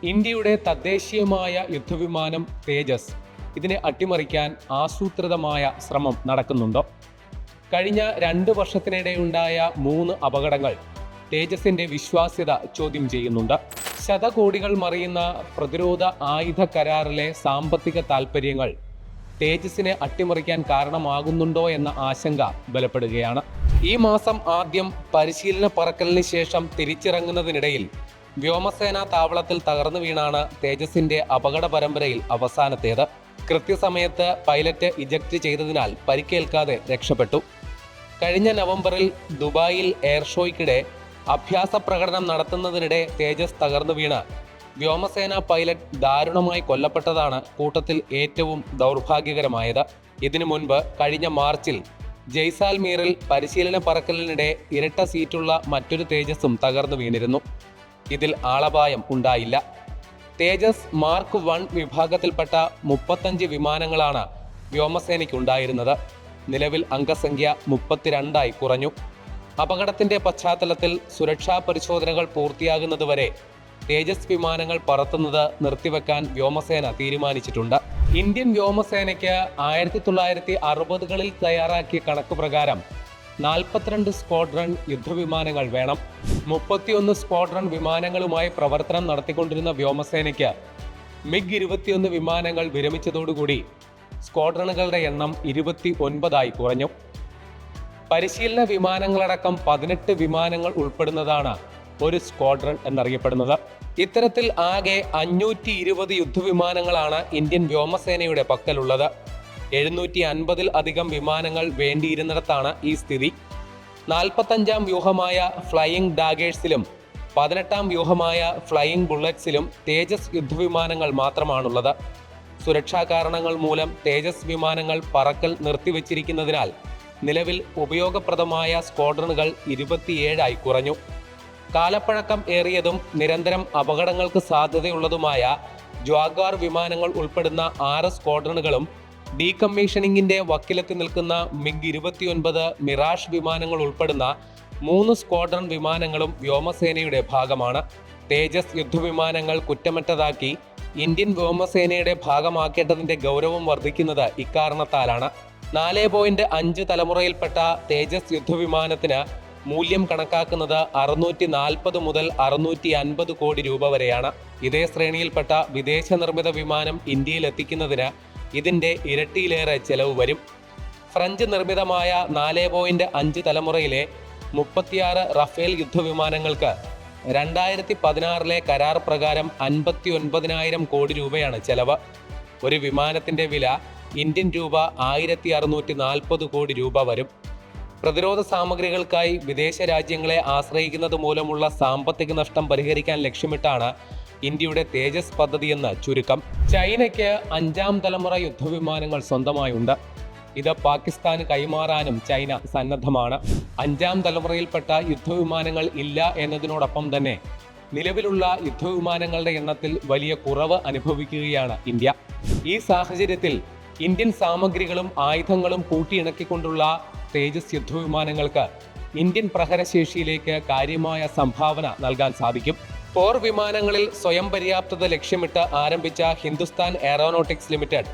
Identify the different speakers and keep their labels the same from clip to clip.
Speaker 1: ഇന്ത്യയുടെ തദ്ദേശീയമായ യുദ്ധവിമാനം തേജസ് ഇതിനെ അട്ടിമറിക്കാൻ ആസൂത്രിതമായ ശ്രമം നടക്കുന്നുണ്ടോ? കഴിഞ്ഞ 2 വർഷത്തിനിടെയുണ്ടായ 3 അപകടങ്ങൾ തേജസിന്റെ വിശ്വാസ്യത ചോദ്യം ചെയ്യുന്നുണ്ട്. ശതകോടികൾ മറിയുന്ന പ്രതിരോധ ആയുധ കരാറിലെ സാമ്പത്തിക താൽപ്പര്യങ്ങൾ തേജസിനെ അട്ടിമറിക്കാൻ കാരണമാകുന്നുണ്ടോ എന്ന ആശങ്ക ബലപ്പെടുകയാണ്. ഈ മാസം ആദ്യം പരിശീലന പറക്കലിന് ശേഷം തിരിച്ചിറങ്ങുന്നതിനിടയിൽ വ്യോമസേനാ താവളത്തിൽ തകർന്നു വീണാണ് തേജസിന്റെ അപകട പരമ്പരയിൽ അവസാനത്തേത്. കൃത്യസമയത്ത് പൈലറ്റ് ഇജക്ട് ചെയ്തതിനാൽ പരിക്കേൽക്കാതെ രക്ഷപ്പെട്ടു. കഴിഞ്ഞ നവംബറിൽ ദുബായിൽ എയർ ഷോയ്ക്കിടെ അഭ്യാസ പ്രകടനം നടത്തുന്നതിനിടെ തേജസ് തകർന്നു വീണ് വ്യോമസേനാ പൈലറ്റ് ദാരുണമായി കൊല്ലപ്പെട്ടതാണ് കൂട്ടത്തിൽ ഏറ്റവും ദൗർഭാഗ്യകരമായത്. ഇതിനു മുൻപ് കഴിഞ്ഞ മാർച്ചിൽ ജയ്സാൽമീറിൽ പരിശീലന പറക്കലിനിടെ ഇരട്ട സീറ്റുള്ള മറ്റൊരു തേജസും തകർന്നു വീണിരുന്നു. ഇതിൽ ആളപായം ഉണ്ടായില്ല. തേജസ് മാർക്ക് 1 വിഭാഗത്തിൽപ്പെട്ട 35 വിമാനങ്ങളാണ് വ്യോമസേനയ്ക്കുണ്ടായിരുന്നത്. നിലവിൽ അംഗസംഖ്യ 32 കുറഞ്ഞു. അപകടത്തിന്റെ പശ്ചാത്തലത്തിൽ സുരക്ഷാ പരിശോധനകൾ പൂർത്തിയാകുന്നതുവരെ തേജസ് വിമാനങ്ങൾ പറത്തുന്നത് നിർത്തിവെക്കാൻ വ്യോമസേന തീരുമാനിച്ചിട്ടുണ്ട്. ഇന്ത്യൻ വ്യോമസേനയ്ക്ക് 1960കളിൽ തയ്യാറാക്കിയ കണക്ക് പ്രകാരം 42 സ്ക്വാഡ്രൺ യുദ്ധവിമാനങ്ങൾ വേണം. 31 സ്ക്വാഡ്രൺ വിമാനങ്ങളുമായി പ്രവർത്തനം നടത്തിക്കൊണ്ടിരുന്ന വ്യോമസേനയ്ക്ക് MiG-21 വിമാനങ്ങൾ വിരമിച്ചതോടുകൂടി സ്ക്വാഡ്രണുകളുടെ എണ്ണം 29 കുറഞ്ഞു. പരിശീലന വിമാനങ്ങളടക്കം 18 വിമാനങ്ങൾ ഉൾപ്പെടുന്നതാണ് ഒരു സ്ക്വാഡ്രൺ എന്നറിയപ്പെടുന്നത്. ഇത്തരത്തിൽ ആകെ 520 യുദ്ധവിമാനങ്ങളാണ് ഇന്ത്യൻ വ്യോമസേനയുടെ പക്കലുള്ളത്. 750-ൽ അധികം വിമാനങ്ങൾ വേണ്ടിയിരുന്നിടത്താണ് ഈ സ്ഥിതി. 45-ാം വ്യൂഹമായ ഫ്ലൈയിങ് ഡാഗേഴ്സിലും 18-ാം വ്യൂഹമായ ഫ്ലൈയിങ് ബുള്ളറ്റ്സിലും തേജസ് യുദ്ധവിമാനങ്ങൾ മാത്രമാണുള്ളത്. സുരക്ഷാ കാരണങ്ങൾ മൂലം തേജസ് വിമാനങ്ങൾ പറക്കൽ നിർത്തിവച്ചിരിക്കുന്നതിനാൽ നിലവിൽ ഉപയോഗപ്രദമായ സ്ക്വാഡ്രണുകൾ 27 കുറഞ്ഞു. കാലപ്പഴക്കം ഏറിയതും നിരന്തരം അപകടങ്ങൾക്ക് സാധ്യതയുള്ളതുമായ ജാഗ്വാർ വിമാനങ്ങൾ ഉൾപ്പെടുന്ന 6 സ്ക്വാഡ്രണുകളും ഡീകമ്മീഷനിങ്ങിന്റെ വക്കിലെത്തി നിൽക്കുന്ന MiG-29 മിറാഷ് വിമാനങ്ങൾ ഉൾപ്പെടുന്ന 3 സ്ക്വാഡ്രൺ വിമാനങ്ങളും വ്യോമസേനയുടെ ഭാഗമാണ്. തേജസ് യുദ്ധവിമാനങ്ങൾ കുറ്റമറ്റതാക്കി ഇന്ത്യൻ വ്യോമസേനയുടെ ഭാഗമാക്കേണ്ടതിന്റെ ഗൗരവം വർദ്ധിക്കുന്നത് ഇക്കാരണത്താലാണ്. 4.5 തലമുറയിൽപ്പെട്ട തേജസ് യുദ്ധവിമാനത്തിന് മൂല്യം കണക്കാക്കുന്നത് 640 മുതൽ 650 കോടി രൂപ വരെയാണ്. ഇതേ ശ്രേണിയിൽപ്പെട്ട വിദേശ നിർമ്മിത വിമാനം ഇന്ത്യയിൽ എത്തിക്കുന്നതിന് ഇതിന്റെ ഇരട്ടിയിലേറെ ചെലവ് വരും. ഫ്രഞ്ച് നിർമ്മിതമായ 4.5 തലമുറയിലെ 36 റഫേൽ യുദ്ധവിമാനങ്ങൾക്ക് 2016-ലെ കരാർ പ്രകാരം 59,000 കോടി രൂപയാണ് ചെലവ്. ഒരു വിമാനത്തിന്റെ വില ഇന്ത്യൻ രൂപ 1640 കോടി രൂപ വരും. പ്രതിരോധ സാമഗ്രികൾക്കായി വിദേശ രാജ്യങ്ങളെ ആശ്രയിക്കുന്നത് മൂലമുള്ള സാമ്പത്തിക നഷ്ടം പരിഹരിക്കാൻ ലക്ഷ്യമിട്ടാണ് ഇന്ത്യയുടെ തേജസ് പദ്ധതിയെന്ന് ചുരുക്കം. ചൈനയ്ക്ക് 5-ാം തലമുറ യുദ്ധവിമാനങ്ങൾ സ്വന്തമായുണ്ട്. ഇത് പാകിസ്ഥാന് കൈമാറാനും ചൈന സന്നദ്ധമാണ്. 5-ാം തലമുറയിൽപ്പെട്ട യുദ്ധവിമാനങ്ങൾ ഇല്ല എന്നതിനോടൊപ്പം തന്നെ നിലവിലുള്ള യുദ്ധവിമാനങ്ങളുടെ എണ്ണത്തിൽ വലിയ കുറവ് അനുഭവിക്കുകയാണ് ഇന്ത്യ. ഈ സാഹചര്യത്തിൽ ഇന്ത്യൻ സാമഗ്രികളും ആയുധങ്ങളും കൂട്ടിയിണക്കിക്കൊണ്ടുള്ള തേജസ് യുദ്ധവിമാനങ്ങൾക്ക് ഇന്ത്യൻ പ്രഹരശേഷിയിലേക്ക് കാര്യമായ സംഭാവന നൽകാൻ സാധിക്കും. പോർ വിമാനങ്ങളിൽ സ്വയം പര്യാപ്തത ലക്ഷ്യമിട്ട് ആരംഭിച്ച ഹിന്ദുസ്ഥാൻ എയറോനോട്ടിക്സ് ലിമിറ്റഡ്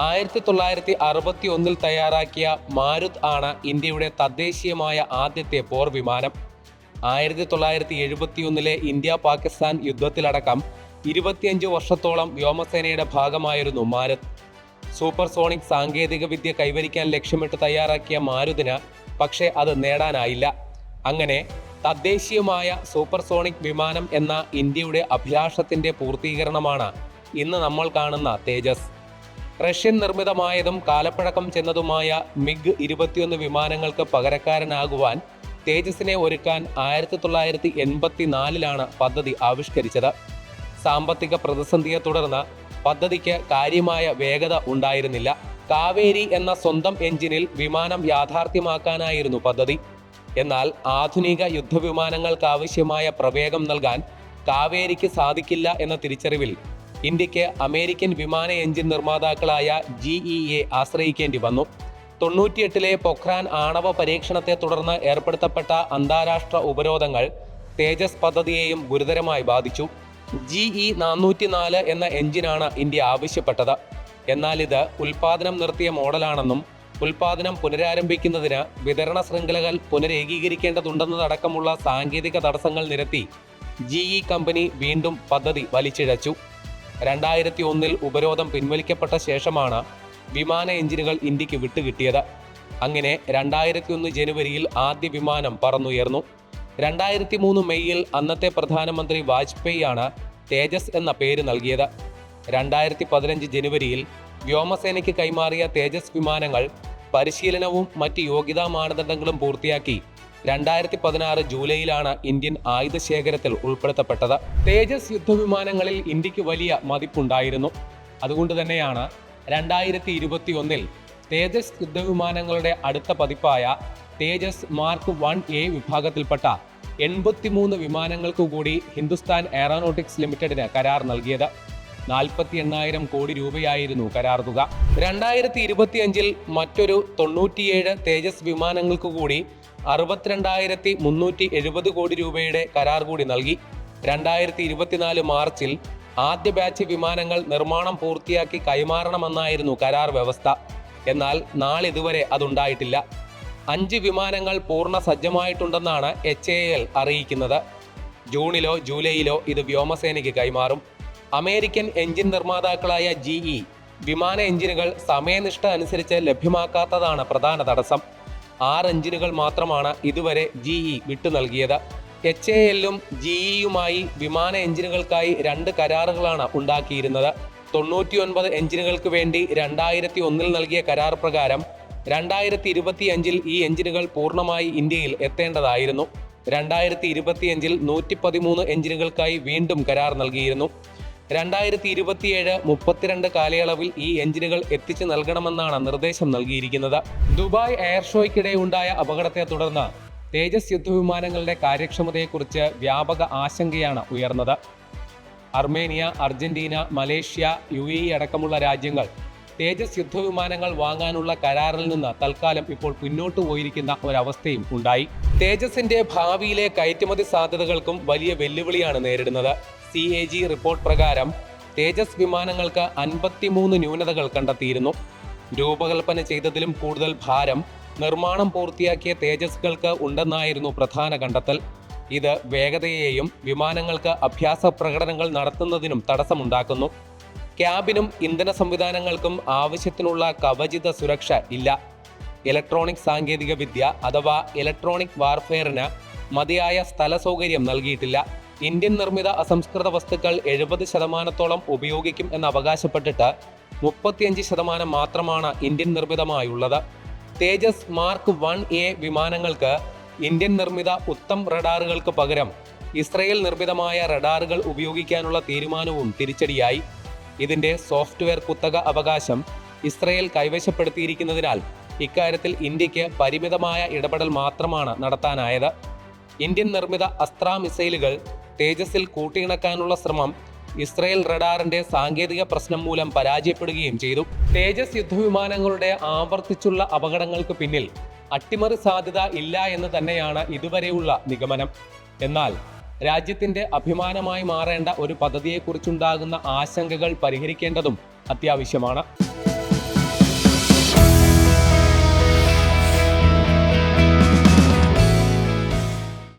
Speaker 1: 1961-ൽ തയ്യാറാക്കിയ മാരുത് ആണ് ഇന്ത്യയുടെ തദ്ദേശീയമായ ആദ്യത്തെ പോർ വിമാനം. 1971-ലെ ഇന്ത്യ പാകിസ്ഥാൻ യുദ്ധത്തിലടക്കം 25 വർഷത്തോളം വ്യോമസേനയുടെ ഭാഗമായിരുന്നു മാരുത്. സൂപ്പർസോണിക് സാങ്കേതിക വിദ്യ കൈവരിക്കാൻ ലക്ഷ്യമിട്ട് തയ്യാറാക്കിയ മാരുതിന് പക്ഷേ അത് നേടാനായില്ല. അങ്ങനെ തദ്ദേശീയമായ സൂപ്പർസോണിക് വിമാനം എന്ന ഇന്ത്യയുടെ അഭിലാഷത്തിന്റെ പൂർത്തീകരണമാണ് ഇന്ന് നമ്മൾ കാണുന്ന തേജസ്. റഷ്യൻ നിർമ്മിതമായതും കാലപ്പഴക്കം ചെന്നതുമായ MiG-21 വിമാനങ്ങൾക്ക് പകരക്കാരനാകുവാൻ തേജസിനെ ഒരുക്കാൻ 1984-ലാണ് പദ്ധതി ആവിഷ്കരിച്ചത്. സാമ്പത്തിക പ്രതിസന്ധിയെ തുടർന്ന് പദ്ധതിക്ക് കാര്യമായ വേഗത ഉണ്ടായിരുന്നില്ല. കാവേരി എന്ന സ്വന്തം എഞ്ചിനിൽ വിമാനം യാഥാർത്ഥ്യമാക്കാനായിരുന്നു പദ്ധതി. എന്നാൽ ആധുനിക യുദ്ധവിമാനങ്ങൾക്കാവശ്യമായ പ്രവേഗം നൽകാൻ കാവേരിക്ക് സാധിക്കില്ല എന്ന തിരിച്ചറിവിൽ ഇന്ത്യക്ക് അമേരിക്കൻ വിമാന എഞ്ചിൻ നിർമ്മാതാക്കളായ GEA ആശ്രയിക്കേണ്ടി വന്നു. 98-ലെ പൊഖ്രാൻ ആണവ പരീക്ഷണത്തെ തുടർന്ന് ഏർപ്പെടുത്തപ്പെട്ട അന്താരാഷ്ട്ര ഉപരോധങ്ങൾ തേജസ് പദ്ധതിയെയും ഗുരുതരമായി ബാധിച്ചു. GE-404 എന്ന എഞ്ചിനാണ് ഇന്ത്യ ആവശ്യപ്പെട്ടത്. എന്നാൽ ഇത് ഉൽപാദനം നിർത്തിയ മോഡലാണെന്നും ഉൽപാദനം പുനരാരംഭിക്കുന്നതിന് വിതരണ ശൃംഖലകൾ പുനരേകീകരിക്കേണ്ടതുണ്ടെന്നതടക്കമുള്ള സാങ്കേതിക തടസ്സങ്ങൾ നിരത്തി GE കമ്പനി വീണ്ടും പദ്ധതി വലിച്ചിഴച്ചു. 2001 ഉപരോധം പിൻവലിക്കപ്പെട്ട ശേഷമാണ് വിമാന എഞ്ചിനുകൾ ഇന്ത്യക്ക് വിട്ടുകിട്ടിയത്. അങ്ങനെ 2001 ജനുവരിയിൽ ആദ്യ വിമാനം പറന്നുയർന്നു. 2003 മെയ്യിൽ അന്നത്തെ പ്രധാനമന്ത്രി വാജ്പേയിയാണ് തേജസ് എന്ന പേര് നൽകിയത്. 2015 ജനുവരിയിൽ വ്യോമസേനയ്ക്ക് കൈമാറിയ തേജസ് വിമാനങ്ങൾ പരിശീലനവും മറ്റ് യോഗ്യതാ മാനദണ്ഡങ്ങളും പൂർത്തിയാക്കി 2016 ജൂലൈയിലാണ് ഇന്ത്യൻ ആയുധ ശേഖരത്തിൽ ഉൾപ്പെടുത്തപ്പെട്ടത്. തേജസ് യുദ്ധവിമാനങ്ങളിൽ ഇന്ത്യക്ക് വലിയ മതിപ്പുണ്ടായിരുന്നു. അതുകൊണ്ട് തന്നെയാണ് 2021 തേജസ് യുദ്ധവിമാനങ്ങളുടെ അടുത്ത പതിപ്പായ തേജസ് മാർക്ക് 1A വിഭാഗത്തിൽപ്പെട്ട 83 വിമാനങ്ങൾക്കു കൂടി ഹിന്ദുസ്ഥാൻ എയറോനോട്ടിക്സ് ലിമിറ്റഡിന് കരാർ നൽകിയത്. 48,000 കോടി രൂപയായിരുന്നു കരാർ തുക. 2025 മറ്റൊരു 97 തേജസ് വിമാനങ്ങൾക്കു കൂടി 62,370 കോടി രൂപയുടെ കരാർ കൂടി നൽകി. 2024 മാർച്ചിൽ ആദ്യ ബാച്ച് വിമാനങ്ങൾ നിർമ്മാണം പൂർത്തിയാക്കി കൈമാറണമെന്നായിരുന്നു കരാർ വ്യവസ്ഥ. എന്നാൽ നാളിതുവരെ അതുണ്ടായിട്ടില്ല. 5 വിമാനങ്ങൾ പൂർണ്ണ സജ്ജമായിട്ടുണ്ടെന്നാണ് HAL അറിയിക്കുന്നത്. ജൂണിലോ ജൂലൈയിലോ ഇത് വ്യോമസേനയ്ക്ക് കൈമാറും. അമേരിക്കൻ എഞ്ചിൻ നിർമ്മാതാക്കളായ GE വിമാന എഞ്ചിനുകൾ സമയനിഷ്ഠ അനുസരിച്ച് ലഭ്യമാക്കാത്തതാണ് പ്രധാന തടസ്സം. 6 എഞ്ചിനുകൾ മാത്രമാണ് ഇതുവരെ GE വിട്ടു നൽകിയത്. HAL-ഉം GE-യുമായി വിമാന എഞ്ചിനുകൾക്കായി 2 കരാറുകളാണ് ഉണ്ടാക്കിയിരുന്നത്. 99 എഞ്ചിനുകൾക്ക് വേണ്ടി 2001 നൽകിയ കരാർ പ്രകാരം 2025 ഈ എഞ്ചിനുകൾ പൂർണ്ണമായി ഇന്ത്യയിൽ എത്തേണ്ടതായിരുന്നു. 2025 113 എഞ്ചിനുകൾക്കായി വീണ്ടും കരാർ നൽകിയിരുന്നു. 2027-32 കാലയളവിൽ ഈ എഞ്ചിനുകൾ എത്തിച്ചു നൽകണമെന്നാണ് നിർദ്ദേശം നൽകിയിരിക്കുന്നത്. ദുബായ് എയർ ഷോയ്ക്കിടെ ഉണ്ടായ അപകടത്തെ തുടർന്ന് തേജസ് യുദ്ധവിമാനങ്ങളുടെ കാര്യക്ഷമതയെക്കുറിച്ച് വ്യാപക ആശങ്കയാണ് ഉയർന്നത്. അർമേനിയ, അർജന്റീന, മലേഷ്യ, UAE അടക്കമുള്ള രാജ്യങ്ങൾ തേജസ് യുദ്ധവിമാനങ്ങൾ വാങ്ങാനുള്ള കരാറിൽ നിന്ന് തൽക്കാലം ഇപ്പോൾ പിന്നോട്ടു പോയിരിക്കുന്ന ഒരവസ്ഥയും ഉണ്ടായി. തേജസിന്റെ ഭാവിയിലെ കയറ്റുമതി സാധ്യതകൾക്കും വലിയ വെല്ലുവിളിയാണ് നേരിടുന്നത്. CAG റിപ്പോർട്ട് പ്രകാരം തേജസ് വിമാനങ്ങൾക്ക് 53 ന്യൂനതകൾ കണ്ടെത്തിയിരുന്നു. രൂപകൽപ്പന ചെയ്തതിലും കൂടുതൽ ഭാരം നിർമ്മാണം പൂർത്തിയാക്കിയ തേജസ്കൾക്ക് ഉണ്ടെന്നായിരുന്നു പ്രധാന കണ്ടെത്തൽ. ഇത് വേഗതയെയും വിമാനങ്ങൾക്ക് അഭ്യാസ പ്രകടനങ്ങൾ നടത്തുന്നതിനും തടസ്സമുണ്ടാക്കുന്നു. ക്യാബിനും ഇന്ധന സംവിധാനങ്ങൾക്കും ആവശ്യത്തിനുള്ള കവചിത സുരക്ഷ ഇല്ല. ഇലക്ട്രോണിക് സാങ്കേതിക വിദ്യ അഥവാ ഇലക്ട്രോണിക് വാർഫെയറിന് മതിയായ സ്ഥല സൗകര്യം നൽകിയിട്ടില്ല. ഇന്ത്യൻ നിർമ്മിത അസംസ്കൃത വസ്തുക്കൾ 70% ഉപയോഗിക്കും എന്ന് അവകാശപ്പെട്ടിട്ട് 35% മാത്രമാണ് ഇന്ത്യൻ നിർമ്മിതമായുള്ളത്. തേജസ് മാർക്ക് 1A വിമാനങ്ങൾക്ക് ഇന്ത്യൻ നിർമ്മിത ഉത്തം റഡാറുകൾക്ക് പകരം ഇസ്രയേൽ നിർമ്മിതമായ റഡാറുകൾ ഉപയോഗിക്കാനുള്ള തീരുമാനവും തിരിച്ചടിയായി. ഇതിന്റെ സോഫ്റ്റ്വെയർ കുത്തക അവകാശം ഇസ്രയേൽ കൈവശപ്പെടുത്തിയിരിക്കുന്നതിനാൽ ഇക്കാര്യത്തിൽ ഇന്ത്യക്ക് പരിമിതമായ ഇടപെടൽ മാത്രമാണ് നടത്താനായത്. ഇന്ത്യൻ നിർമ്മിത അസ്ത്ര മിസൈലുകൾ തേജസിൽ കൂട്ടിയിണക്കാനുള്ള ശ്രമം ഇസ്രയേൽ റഡാറിന്റെ സാങ്കേതിക പ്രശ്നം മൂലം പരാജയപ്പെടുകയും ചെയ്തു. തേജസ് യുദ്ധവിമാനങ്ങളുടെ ആവർത്തിച്ചുള്ള അപകടങ്ങൾക്ക് പിന്നിൽ അട്ടിമറി സാധ്യത ഇല്ല എന്ന് തന്നെയാണ് ഇതുവരെയുള്ള നിഗമനം. എന്നാൽ രാജ്യത്തിന്റെ അഭിമാനമായി മാറേണ്ട ഒരു പദ്ധതിയെക്കുറിച്ചുണ്ടാകുന്ന ആശങ്കകൾ പരിഹരിക്കേണ്ടതും അത്യാവശ്യമാണ്.